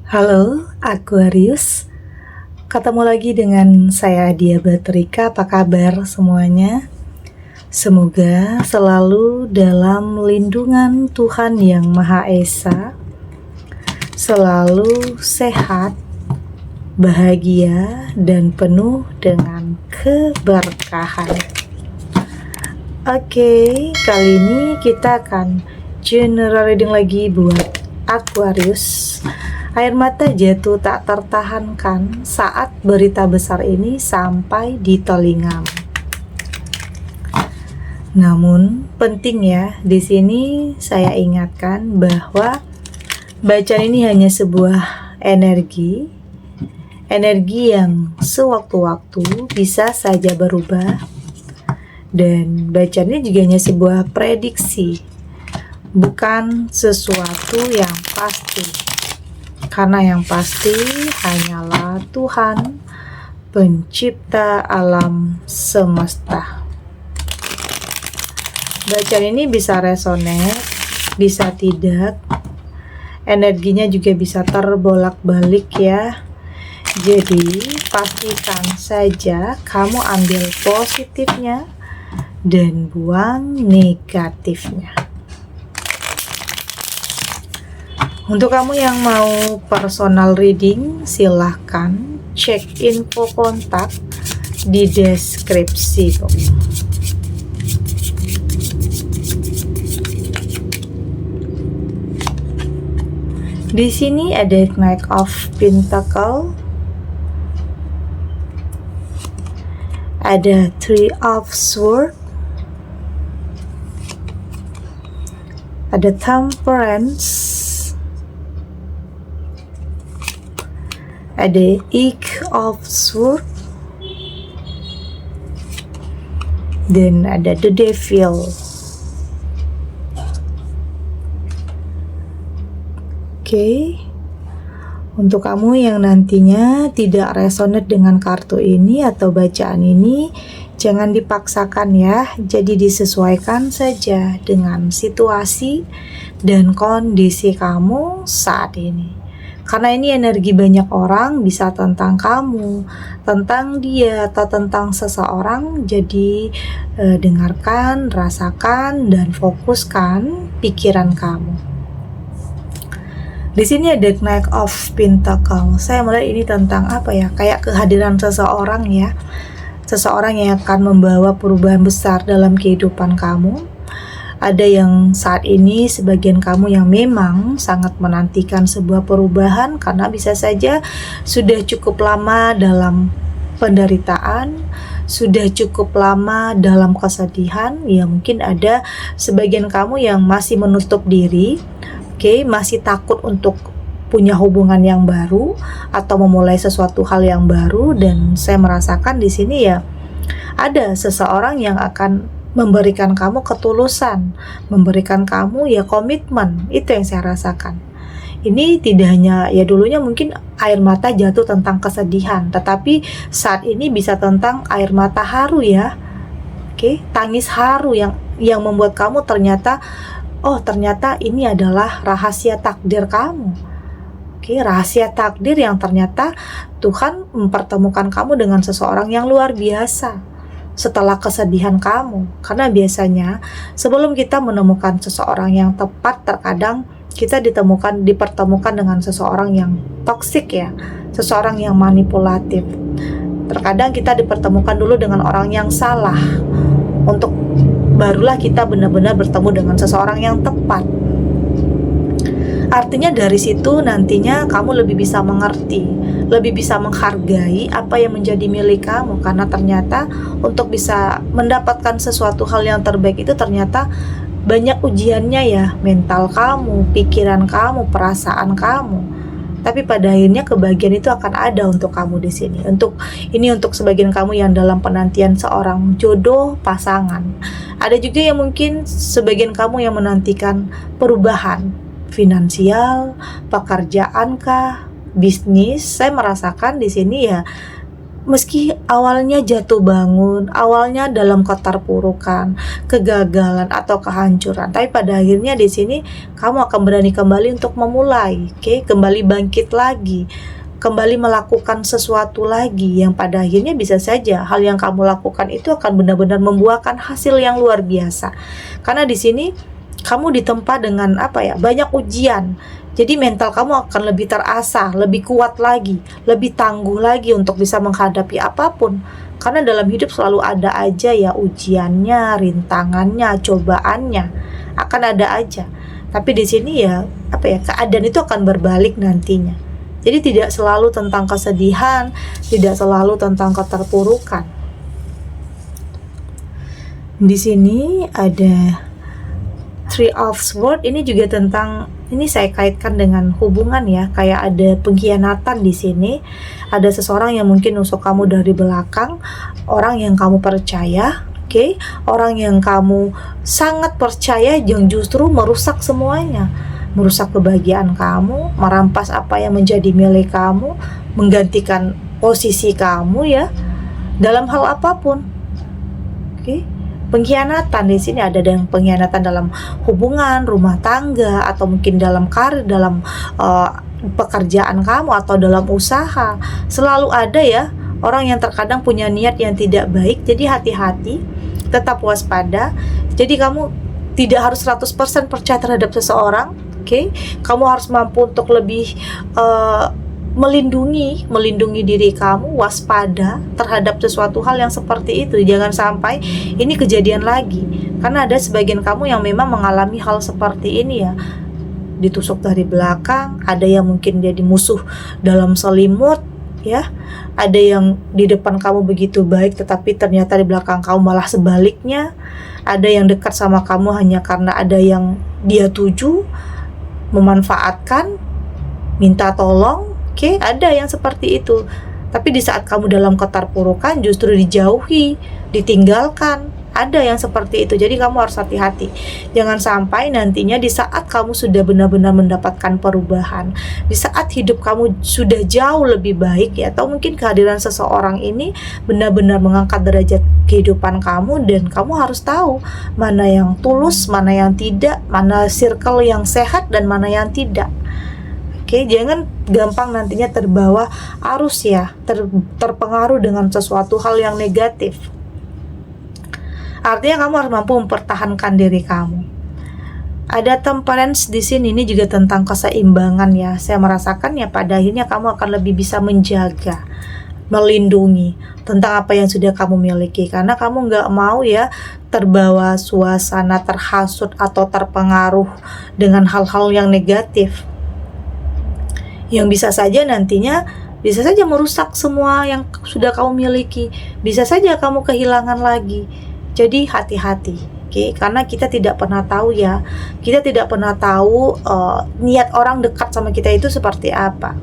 Halo Aquarius, ketemu lagi dengan saya Dia Batrika. Apa kabar semuanya? Semoga selalu dalam lindungan Tuhan Yang Maha Esa, selalu sehat, bahagia, dan penuh dengan keberkahan. Oke, kali ini kita akan general reading lagi buat Aquarius. Air mata jatuh tak tertahankan saat berita besar ini sampai di telingamu. Namun penting ya, di sini saya ingatkan bahwa bacaan ini hanya sebuah energi yang sewaktu-waktu bisa saja berubah, dan bacaan ini juga hanya sebuah prediksi, bukan sesuatu yang pasti. Karena yang pasti hanyalah Tuhan, pencipta alam semesta. Bacaan ini bisa resonate, bisa tidak. Energinya juga bisa terbolak-balik ya. Jadi pastikan saja kamu ambil positifnya dan buang negatifnya. Untuk kamu yang mau personal reading, silahkan cek info kontak di deskripsi. Di sini ada Knight of Pentacle, ada Three of Swords, ada Temperance, ada Eight of Swords, dan ada The Devil. Oke. Untuk kamu yang nantinya tidak resonate dengan kartu ini atau bacaan ini, jangan dipaksakan ya. Jadi disesuaikan saja dengan situasi dan kondisi kamu saat ini. Karena ini energi banyak orang, bisa tentang kamu, tentang dia, atau tentang seseorang. Jadi dengarkan, rasakan, dan fokuskan pikiran kamu. Di sini ada Knight of Pentacle. Saya melihat ini tentang apa ya? Kayak kehadiran seseorang ya. Seseorang yang akan membawa perubahan besar dalam kehidupan kamu. Ada yang saat ini sebagian kamu yang memang sangat menantikan sebuah perubahan karena bisa saja sudah cukup lama dalam penderitaan, sudah cukup lama dalam kesedihan. Ya mungkin ada sebagian kamu yang masih menutup diri, masih takut untuk punya hubungan yang baru atau memulai sesuatu hal yang baru. Dan saya merasakan di sini ya ada seseorang yang akan memberikan kamu ketulusan, memberikan kamu ya komitmen. Itu yang saya rasakan. Ini tidak hanya ya dulunya mungkin air mata jatuh tentang kesedihan, tetapi saat ini bisa tentang air mata haru ya. Tangis haru yang membuat kamu ternyata ini adalah rahasia takdir kamu. Rahasia takdir yang ternyata Tuhan mempertemukan kamu dengan seseorang yang luar biasa setelah kesedihan kamu. Karena biasanya sebelum kita menemukan seseorang yang tepat, terkadang kita dipertemukan dengan seseorang yang toksik ya, seseorang yang manipulatif. Terkadang kita dipertemukan dulu dengan orang yang salah, untuk barulah kita benar-benar bertemu dengan seseorang yang tepat. Artinya dari situ nantinya kamu lebih bisa mengerti, lebih bisa menghargai apa yang menjadi milik kamu. Karena ternyata untuk bisa mendapatkan sesuatu hal yang terbaik itu ternyata banyak ujiannya ya. Mental kamu, pikiran kamu, perasaan kamu. Tapi pada akhirnya kebahagiaan itu akan ada untuk kamu di sini. Untuk sebagian kamu yang dalam penantian seorang jodoh, pasangan. Ada juga yang mungkin sebagian kamu yang menantikan perubahan finansial, pekerjaan kah, bisnis. Saya merasakan di sini ya meski awalnya jatuh bangun, awalnya dalam keterpurukan, kegagalan atau kehancuran, tapi pada akhirnya di sini kamu akan berani kembali untuk memulai, kembali bangkit lagi, kembali melakukan sesuatu lagi yang pada akhirnya bisa saja hal yang kamu lakukan itu akan benar-benar membuahkan hasil yang luar biasa. Karena di sini kamu ditempa dengan banyak ujian. Jadi mental kamu akan lebih terasah, lebih kuat lagi, lebih tangguh lagi untuk bisa menghadapi apapun. Karena dalam hidup selalu ada aja ya ujiannya, rintangannya, cobaannya, akan ada aja. Tapi di sini keadaan itu akan berbalik nantinya. Jadi tidak selalu tentang kesedihan, tidak selalu tentang keterpurukan. Di sini ada Three of Swords, ini juga tentang, ini saya kaitkan dengan hubungan ya, kayak ada pengkhianatan di sini. Ada seseorang yang mungkin nusuk kamu dari belakang, orang yang kamu percaya, orang yang kamu sangat percaya yang justru merusak semuanya, merusak kebahagiaan kamu, merampas apa yang menjadi milik kamu, menggantikan posisi kamu ya, dalam hal apapun. Pengkhianatan di sini ada yang pengkhianatan dalam hubungan, rumah tangga, atau mungkin dalam karir, dalam pekerjaan kamu, atau dalam usaha. Selalu ada ya orang yang terkadang punya niat yang tidak baik. Jadi hati-hati, tetap waspada. Jadi kamu tidak harus 100% percaya terhadap seseorang. Kamu harus mampu untuk lebih melindungi diri kamu, waspada terhadap sesuatu hal yang seperti itu. Jangan sampai ini kejadian lagi, karena ada sebagian kamu yang memang mengalami hal seperti ini ya, ditusuk dari belakang, ada yang mungkin jadi musuh dalam selimut ya, ada yang di depan kamu begitu baik tetapi ternyata di belakang kamu malah sebaliknya, ada yang dekat sama kamu hanya karena ada yang dia tuju, memanfaatkan, minta tolong. Ada yang seperti itu. Tapi di saat kamu dalam keterpurukan justru dijauhi, ditinggalkan. Ada yang seperti itu. Jadi kamu harus hati-hati. Jangan sampai nantinya di saat kamu sudah benar-benar mendapatkan perubahan, di saat hidup kamu sudah jauh lebih baik ya, atau mungkin kehadiran seseorang ini benar-benar mengangkat derajat kehidupan kamu, dan kamu harus tahu mana yang tulus, mana yang tidak, mana circle yang sehat dan mana yang tidak. Jangan gampang nantinya terbawa arus ya, terpengaruh dengan sesuatu hal yang negatif. Artinya kamu harus mampu mempertahankan diri kamu. Ada temperance di sini, ini juga tentang keseimbangan ya. Saya merasakan ya pada akhirnya kamu akan lebih bisa menjaga, melindungi tentang apa yang sudah kamu miliki, karena kamu nggak mau ya terbawa suasana, terhasut atau terpengaruh dengan hal-hal yang negatif, yang bisa saja nantinya bisa saja merusak semua yang sudah kamu miliki, bisa saja kamu kehilangan lagi. Jadi hati-hati, karena kita tidak pernah tahu ya, kita tidak pernah tahu niat orang dekat sama kita itu seperti apa.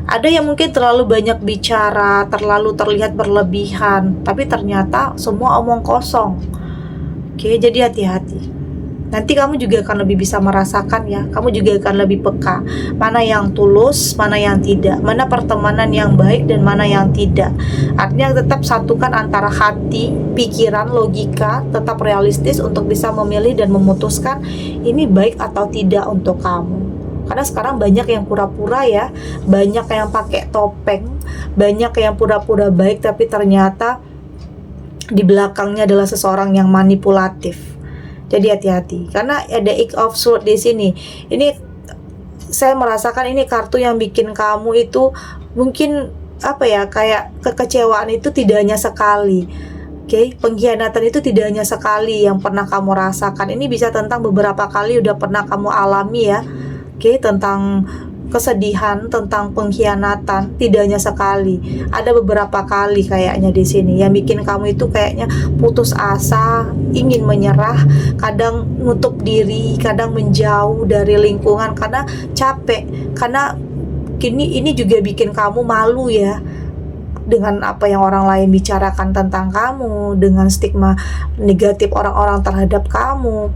Ada yang mungkin terlalu banyak bicara, terlalu terlihat berlebihan, tapi ternyata semua omong kosong. Jadi hati-hati. Nanti kamu juga akan lebih bisa merasakan ya, kamu juga akan lebih peka mana yang tulus, mana yang tidak, mana pertemanan yang baik dan mana yang tidak. Artinya tetap satukan antara hati, pikiran, logika, tetap realistis untuk bisa memilih dan memutuskan ini baik atau tidak untuk kamu. Karena sekarang banyak yang pura-pura ya, banyak yang pakai topeng, banyak yang pura-pura baik tapi ternyata di belakangnya adalah seseorang yang manipulatif. Jadi hati-hati, karena ada Eight of Swords di sini. Ini saya merasakan ini kartu yang bikin kamu itu mungkin kayak kekecewaan itu tidak hanya sekali. Pengkhianatan itu tidak hanya sekali yang pernah kamu rasakan. Ini bisa tentang beberapa kali udah pernah kamu alami ya. Tentang kesedihan, tentang pengkhianatan, tidak hanya sekali, ada beberapa kali kayaknya di sini yang bikin kamu itu kayaknya putus asa, ingin menyerah, kadang nutup diri, kadang menjauh dari lingkungan karena capek, karena ini juga bikin kamu malu ya dengan apa yang orang lain bicarakan tentang kamu, dengan stigma negatif orang-orang terhadap kamu.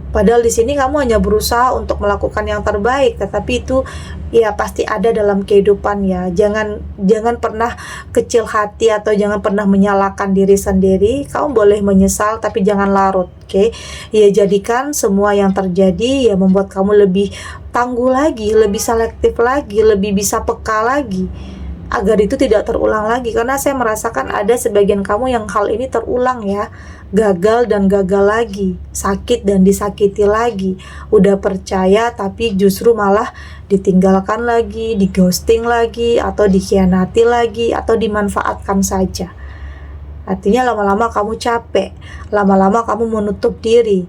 Padahal di sini kamu hanya berusaha untuk melakukan yang terbaik, tetapi itu ya pasti ada dalam kehidupan ya. Jangan pernah kecil hati atau jangan pernah menyalahkan diri sendiri. Kamu boleh menyesal tapi jangan larut, oke? Ya jadikan semua yang terjadi ya membuat kamu lebih tangguh lagi, lebih selektif lagi, lebih bisa peka lagi, agar itu tidak terulang lagi. Karena saya merasakan ada sebagian kamu yang hal ini terulang ya, gagal dan gagal lagi, sakit dan disakiti lagi, udah percaya tapi justru malah ditinggalkan lagi, di ghosting lagi, atau dikhianati lagi, atau dimanfaatkan saja. Artinya lama-lama kamu capek, lama-lama kamu menutup diri.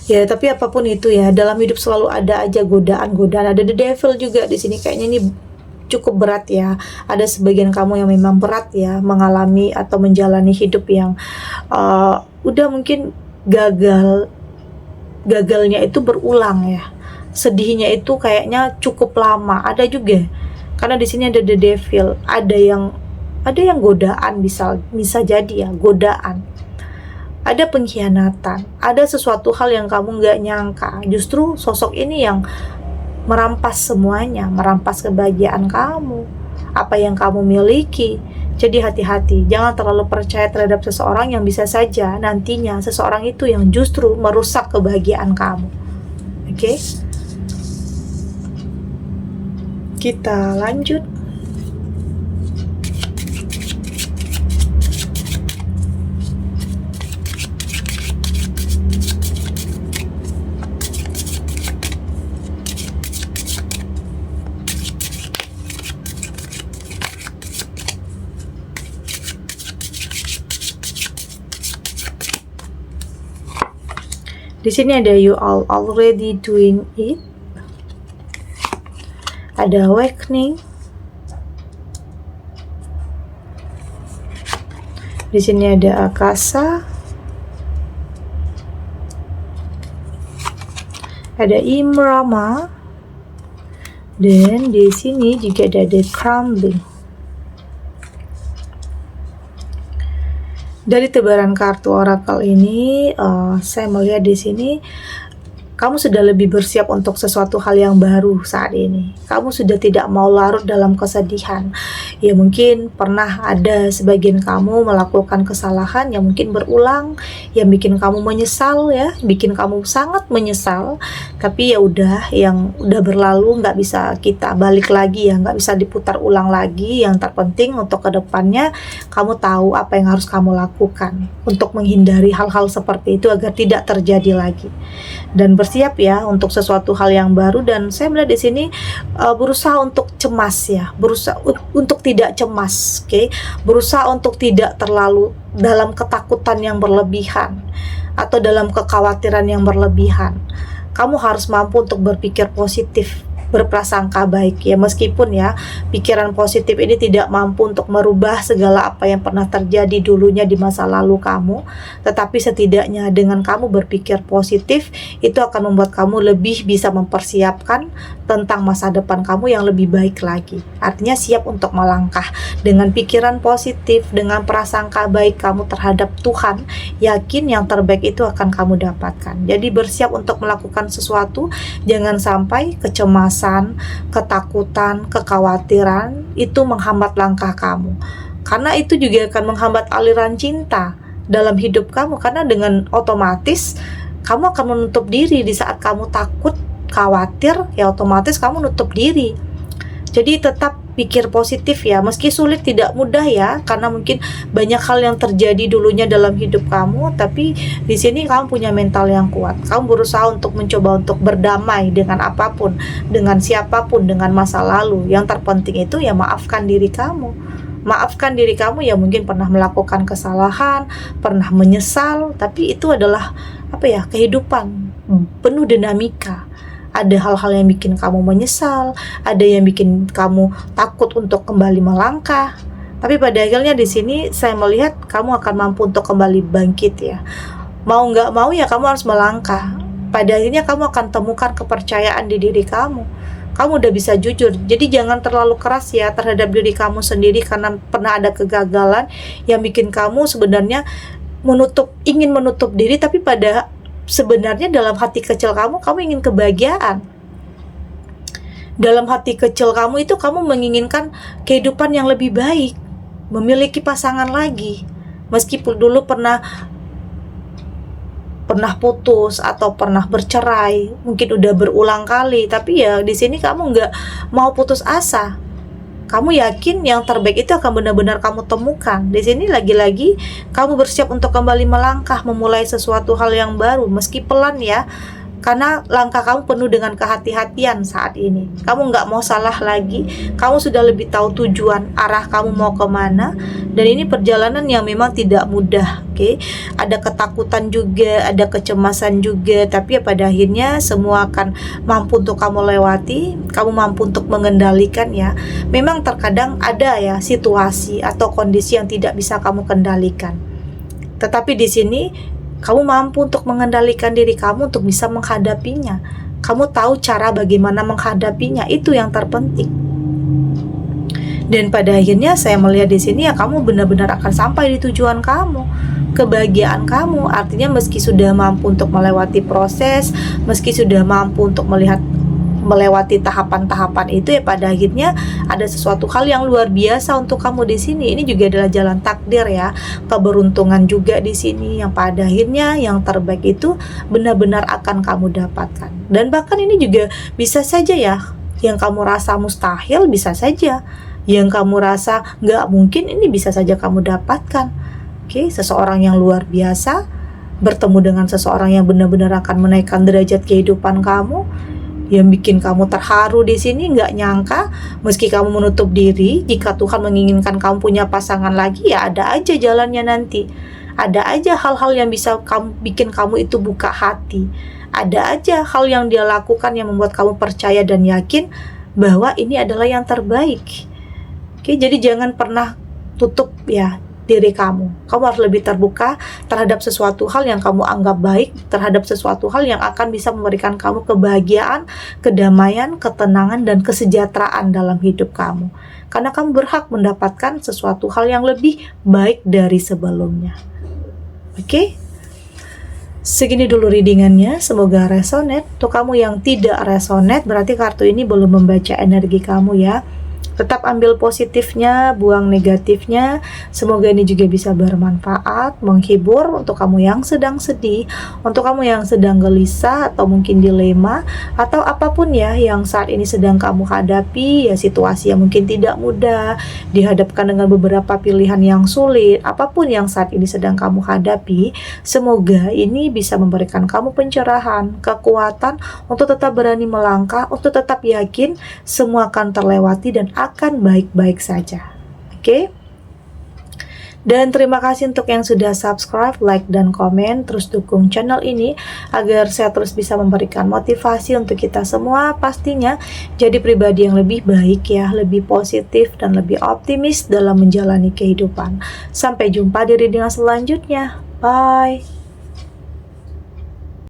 Ya, tapi apapun itu ya, dalam hidup selalu ada aja godaan-godaan. Ada the devil juga di sini, kayaknya ini cukup berat ya. Ada sebagian kamu yang memang berat ya, mengalami atau menjalani hidup yang udah mungkin gagalnya itu berulang ya. Sedihnya itu kayaknya cukup lama. Ada juga, karena di sini ada the devil, ada yang godaan, bisa jadi ya, godaan. Ada pengkhianatan, ada sesuatu hal yang kamu nggak nyangka. Justru sosok ini yang merampas semuanya, merampas kebahagiaan kamu, apa yang kamu miliki. Jadi hati-hati, jangan terlalu percaya terhadap seseorang yang bisa saja nantinya seseorang itu yang justru merusak kebahagiaan kamu. Oke? Kita lanjut. Di sini ada you all already doing it. Ada awakening. Di sini ada akasa. Ada imrama. Dan di sini juga ada the crumbling. Dari tebaran kartu oracle ini, saya melihat di sini kamu sudah lebih bersiap untuk sesuatu hal yang baru saat ini. Kamu sudah tidak mau larut dalam kesedihan. Ya mungkin pernah ada sebagian kamu melakukan kesalahan yang mungkin berulang, yang bikin kamu menyesal ya, bikin kamu sangat menyesal. Tapi ya udah, yang udah berlalu nggak bisa kita balik lagi ya, nggak bisa diputar ulang lagi. Yang terpenting untuk kedepannya kamu tahu apa yang harus kamu lakukan untuk menghindari hal-hal seperti itu agar tidak terjadi lagi. Dan bersiap ya untuk sesuatu hal yang baru. Dan saya melihat di sini berusaha untuk cemas ya, berusaha untuk tidak cemas, oke? Berusaha untuk tidak terlalu dalam ketakutan yang berlebihan atau dalam kekhawatiran yang berlebihan. Kamu harus mampu untuk berpikir positif, berprasangka baik ya, meskipun ya pikiran positif ini tidak mampu untuk merubah segala apa yang pernah terjadi dulunya di masa lalu kamu, tetapi setidaknya dengan kamu berpikir positif itu akan membuat kamu lebih bisa mempersiapkan tentang masa depan kamu yang lebih baik lagi. Artinya siap untuk melangkah dengan pikiran positif, dengan prasangka baik kamu terhadap Tuhan, yakin yang terbaik itu akan kamu dapatkan. Jadi bersiap untuk melakukan sesuatu, jangan sampai kecemasan, ketakutan, kekhawatiran itu menghambat langkah kamu. Karena itu juga akan menghambat aliran cinta dalam hidup kamu, karena dengan otomatis kamu akan menutup diri di saat kamu takut, khawatir, ya otomatis kamu nutup diri. Jadi tetap pikir positif ya, meski sulit, tidak mudah ya, karena mungkin banyak hal yang terjadi dulunya dalam hidup kamu, tapi di sini kamu punya mental yang kuat. Kamu berusaha untuk mencoba untuk berdamai dengan apapun, dengan siapapun, dengan masa lalu. Yang terpenting itu ya maafkan diri kamu. Maafkan diri kamu ya, mungkin pernah melakukan kesalahan, pernah menyesal, tapi itu adalah kehidupan penuh dinamika. Ada hal-hal yang bikin kamu menyesal, ada yang bikin kamu takut untuk kembali melangkah. Tapi pada akhirnya di sini saya melihat kamu akan mampu untuk kembali bangkit ya. Mau nggak mau ya kamu harus melangkah. Pada akhirnya kamu akan temukan kepercayaan di diri kamu. Kamu udah bisa jujur. Jadi jangan terlalu keras ya terhadap diri kamu sendiri karena pernah ada kegagalan yang bikin kamu sebenarnya ingin menutup diri, tapi pada sebenarnya dalam hati kecil kamu ingin kebahagiaan. Dalam hati kecil kamu itu kamu menginginkan kehidupan yang lebih baik, memiliki pasangan lagi. Meskipun dulu pernah putus atau pernah bercerai, mungkin udah berulang kali, tapi ya di sini kamu nggak mau putus asa. Kamu yakin yang terbaik itu akan benar-benar kamu temukan. Di sini lagi-lagi kamu bersiap untuk kembali melangkah, memulai sesuatu hal yang baru, meski pelan ya. Karena langkah kamu penuh dengan kehati-hatian saat ini. Kamu nggak mau salah lagi. Kamu sudah lebih tahu tujuan arah kamu mau kemana. Dan ini perjalanan yang memang tidak mudah. Oke, ada ketakutan juga, ada kecemasan juga. Tapi ya pada akhirnya semua akan mampu untuk kamu lewati. Kamu mampu untuk mengendalikan ya. Memang terkadang ada ya situasi atau kondisi yang tidak bisa kamu kendalikan. Tetapi di sini kamu mampu untuk mengendalikan diri kamu untuk bisa menghadapinya. Kamu tahu cara bagaimana menghadapinya, itu yang terpenting. Dan pada akhirnya saya melihat di sini ya kamu benar-benar akan sampai di tujuan kamu, kebahagiaan kamu. Artinya meski sudah mampu untuk melewati proses, meski sudah mampu untuk melewati tahapan-tahapan itu ya pada akhirnya ada sesuatu hal yang luar biasa untuk kamu di sini. Ini juga adalah jalan takdir ya, keberuntungan juga di sini yang pada akhirnya yang terbaik itu benar-benar akan kamu dapatkan. Dan bahkan ini juga bisa saja ya, yang kamu rasa mustahil bisa saja, yang kamu rasa nggak mungkin ini bisa saja kamu dapatkan. Oke, seseorang yang luar biasa bertemu dengan seseorang yang benar-benar akan menaikkan derajat kehidupan kamu. Yang bikin kamu terharu di sini, nggak nyangka meski kamu menutup diri, jika Tuhan menginginkan kamu punya pasangan lagi, ya ada aja jalannya nanti. Ada aja hal-hal yang bisa bikin kamu itu buka hati. Ada aja hal yang dia lakukan yang membuat kamu percaya dan yakin bahwa ini adalah yang terbaik. Oke, jadi jangan pernah tutup ya diri kamu. Kamu harus lebih terbuka terhadap sesuatu hal yang kamu anggap baik, terhadap sesuatu hal yang akan bisa memberikan kamu kebahagiaan, kedamaian, ketenangan, dan kesejahteraan dalam hidup kamu. Karena kamu berhak mendapatkan sesuatu hal yang lebih baik dari sebelumnya. Oke? Segini dulu readingannya, semoga resonate. Untuk kamu yang tidak resonate, berarti kartu ini belum membaca energi kamu ya. Tetap ambil positifnya, buang negatifnya. Semoga ini juga bisa bermanfaat, menghibur untuk kamu yang sedang sedih, untuk kamu yang sedang gelisah atau mungkin dilema, atau apapun ya yang saat ini sedang kamu hadapi, ya situasi yang mungkin tidak mudah, dihadapkan dengan beberapa pilihan yang sulit, apapun yang saat ini sedang kamu hadapi, semoga ini bisa memberikan kamu pencerahan, kekuatan untuk tetap berani melangkah, untuk tetap yakin semua akan terlewati dan akan baik-baik saja. Oke? Dan terima kasih untuk yang sudah subscribe, like, dan komen. Terus dukung channel ini agar saya terus bisa memberikan motivasi untuk kita semua pastinya jadi pribadi yang lebih baik ya, lebih positif dan lebih optimis dalam menjalani kehidupan. Sampai jumpa di reading selanjutnya. Bye!